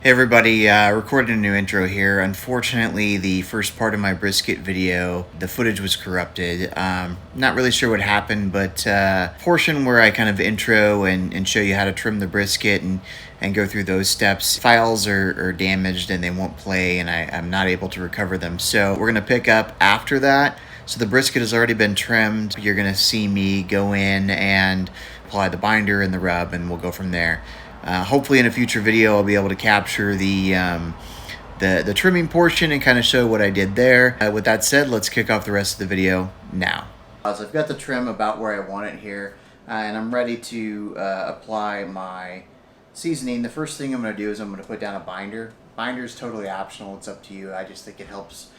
Hey everybody, recording a new intro here. Unfortunately, the first part of my brisket video, the footage was corrupted. Not really sure what happened, but portion where I kind of intro and show you how to trim the brisket and go through those steps, files are damaged and they won't play, and I'm not able to recover them. So we're gonna pick up after that. So the brisket has already been trimmed. You're gonna see me go in and apply the binder and the rub, and we'll go from there. Hopefully in a future video I'll be able to capture the trimming portion and kind of show what I did there. With that said, let's kick off the rest of the video now. So I've got the trim about where I want it here, and I'm ready to apply my seasoning. The first thing I'm going to do is I'm going to put down a binder. Binder is totally optional, it's up to you. I just think it helps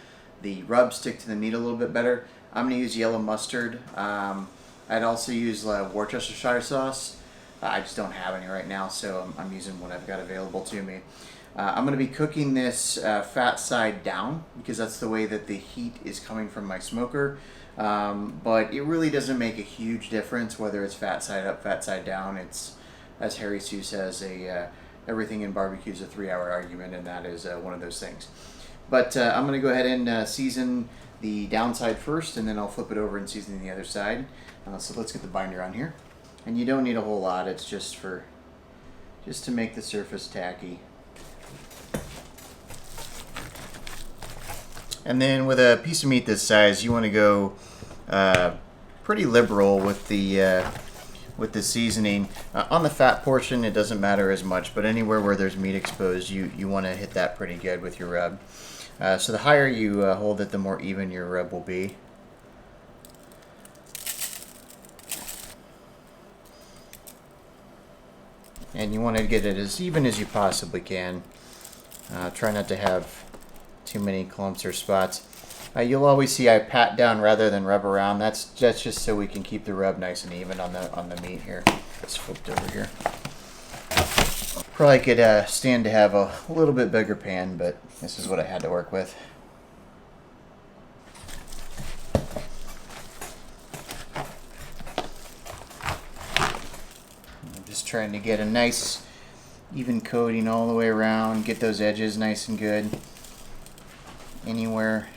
the rub stick to the meat a little bit better. I'm going to use yellow mustard. I'd also use Worcestershire sauce. I just don't have any right now, so I'm using what I've got available to me. I'm going to be cooking this fat side down because that's the way that the heat is coming from my smoker. But it really doesn't make a huge difference whether it's fat side up, fat side down. It's, as Harry Sue says, everything in barbecue is a 3-hour argument, and that is one of those things. But I'm going to go ahead and season the downside first, and then I'll flip it over and season the other side. So let's get the binder on here. And you don't need a whole lot, it's just to make the surface tacky. And then with a piece of meat this size, you want to go pretty liberal with the seasoning. On the fat portion, it doesn't matter as much, but anywhere where there's meat exposed, you want to hit that pretty good with your rub. So the higher you hold it, the more even your rub will be. And you want to get it as even as you possibly can. Try not to have too many clumps or spots. You'll always see I pat down rather than rub around. That's just so we can keep the rub nice and even on the meat here. It's flipped over here. Probably could stand to have a little bit bigger pan, but this is what I had to work with. Trying to get a nice even coating all the way around, get those edges nice and good. Anywhere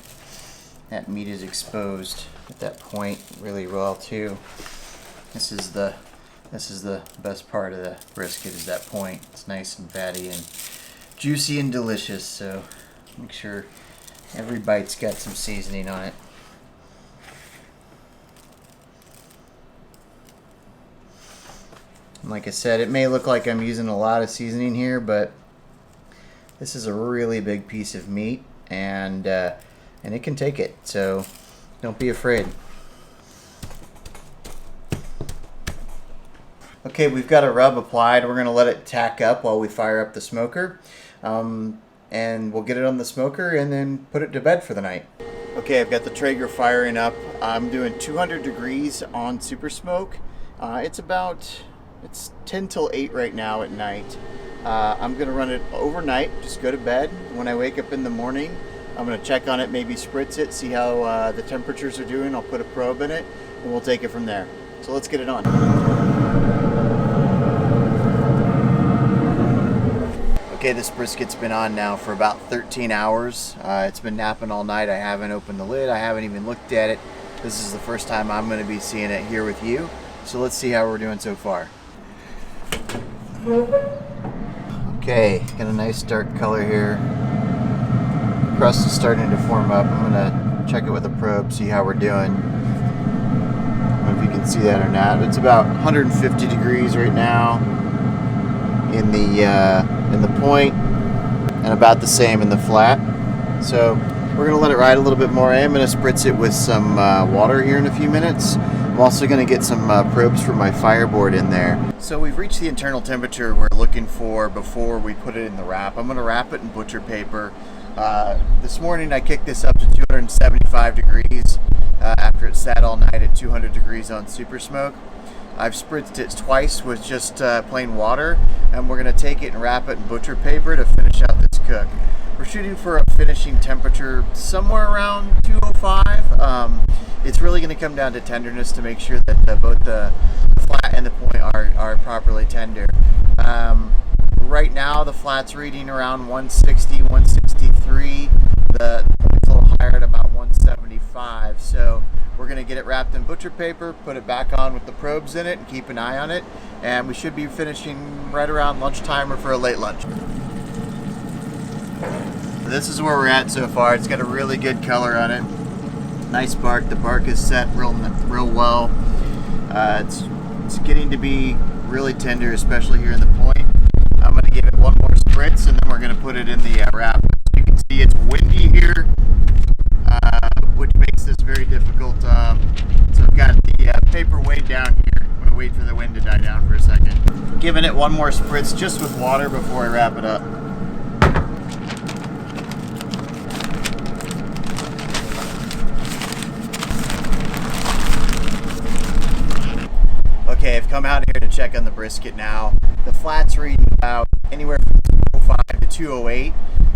that meat is exposed at that point really well too. This is the best part of the brisket, is that point. It's nice and fatty and juicy and delicious, so make sure every bite's got some seasoning on it. Like I said, it may look like I'm using a lot of seasoning here, but this is a really big piece of meat, and it can take it, so don't be afraid. Okay, we've got a rub applied. We're going to let it tack up while we fire up the smoker, and we'll get it on the smoker and then put it to bed for the night. Okay, I've got the Traeger firing up. I'm doing 200 degrees on super smoke. It's 10 till 8 right now at night. I'm going to run it overnight, just go to bed. When I wake up in the morning, I'm going to check on it, maybe spritz it, see how the temperatures are doing. I'll put a probe in it, and we'll take it from there. So let's get it on. Okay, this brisket's been on now for about 13 hours. It's been napping all night. I haven't opened the lid. I haven't even looked at it. This is the first time I'm going to be seeing it here with you. So let's see how we're doing so far. Okay, got a nice dark color here. Crust is starting to form up. I'm gonna check it with a probe, see how we're doing. I don't know if you can see that or not. It's about 150 degrees right now in the point, and about the same in the flat. So we're gonna let it ride a little bit more. I am gonna spritz it with some water here in a few minutes. I'm also going to get some probes for my fireboard in there. So we've reached the internal temperature we're looking for before we put it in the wrap. I'm going to wrap it in butcher paper. This morning I kicked this up to 275 degrees after it sat all night at 200 degrees on super smoke. I've spritzed it twice with just plain water, and we're going to take it and wrap it in butcher paper to finish out this cook. We're shooting for a finishing temperature somewhere around 205. It's really going to come down to tenderness to make sure that both the flat and the point are properly tender. Right now the flat's reading around 160, 163. The point's a little higher at about 175. So we're going to get it wrapped in butcher paper, put it back on with the probes in it, and keep an eye on it. And we should be finishing right around lunchtime or for a late lunch. This is where we're at so far. It's got a really good color on it. Nice bark. The bark is set real well. It's getting to be really tender, especially here in the point. I'm going to give it one more spritz, and then we're going to put it in the wrap. You can see it's windy here, which makes this very difficult. So I've got the paper weighed down here. I'm going to wait for the wind to die down for a second. Giving it one more spritz just with water before I wrap it up. Okay, I've come out here to check on the brisket now. The flat's reading about anywhere from 205 to 208.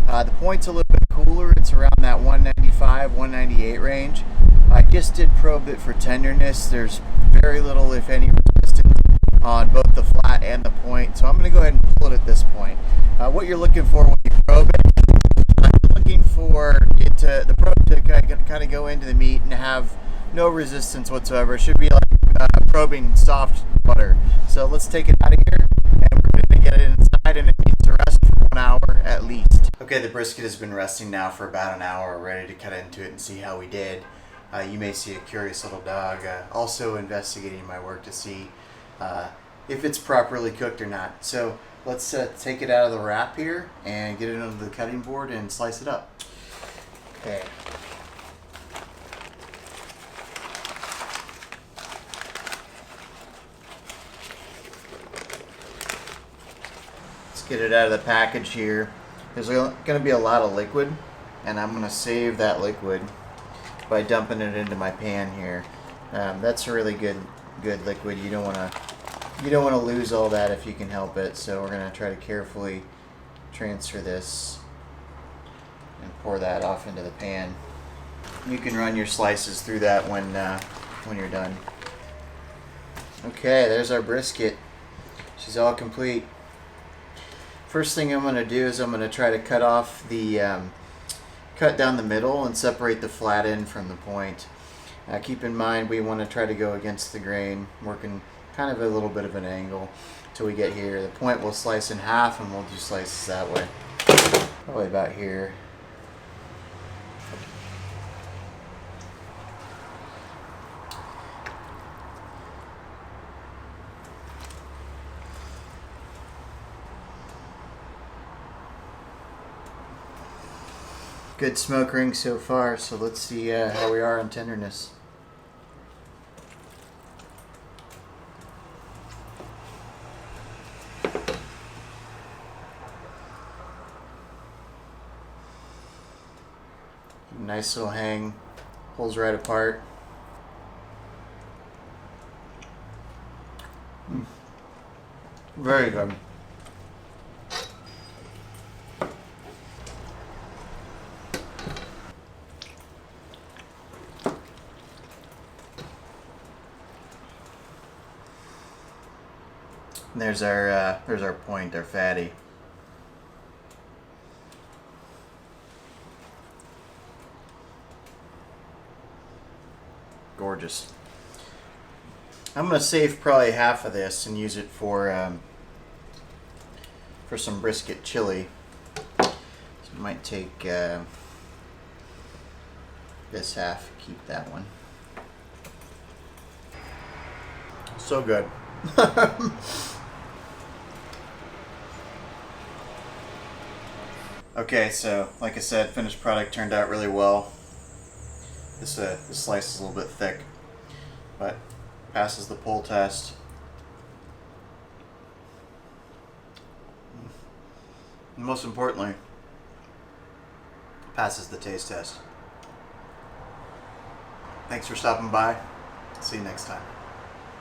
The point's a little bit cooler. It's around that 195, 198 range. I just did probe it for tenderness. There's very little, if any, resistance on both the flat and the point. So I'm going to go ahead and pull it at this point. What you're looking for when you probe it, I'm looking for the probe to kind of go into the meat and have no resistance whatsoever. It should be like probing soft butter. So let's take it out of here, and we're going to get it inside, and it needs to rest for 1 hour at least. Okay, the brisket has been resting now for about an hour. We're ready to cut into it and see how we did. You may see a curious little dog also investigating my work to see if it's properly cooked or not. So let's take it out of the wrap here and get it onto the cutting board and slice it up. Okay. Get it out of the package here. There's going to be a lot of liquid, and I'm going to save that liquid by dumping it into my pan here. That's a really good liquid. You don't want to lose all that if you can help it. So we're going to try to carefully transfer this and pour that off into the pan. You can run your slices through that when you're done. Okay, there's our brisket. She's all complete. First thing I'm going to do is I'm going to try to cut off cut down the middle and separate the flat end from the point. Keep in mind we want to try to go against the grain, working kind of a little bit of an angle till we get here. The point we'll slice in half, and we'll do slices that way. Probably about here. Good smoke ring so far, so let's see how we are on tenderness. Nice little hang, pulls right apart. Very good. There's our point, our fatty. Gorgeous. I'm gonna save probably half of this and use it for some brisket chili. So I might take this half, keep that one. So good. Okay, so like I said, finished product turned out really well. This slice is a little bit thick, but passes the pull test. And most importantly, passes the taste test. Thanks for stopping by. See you next time.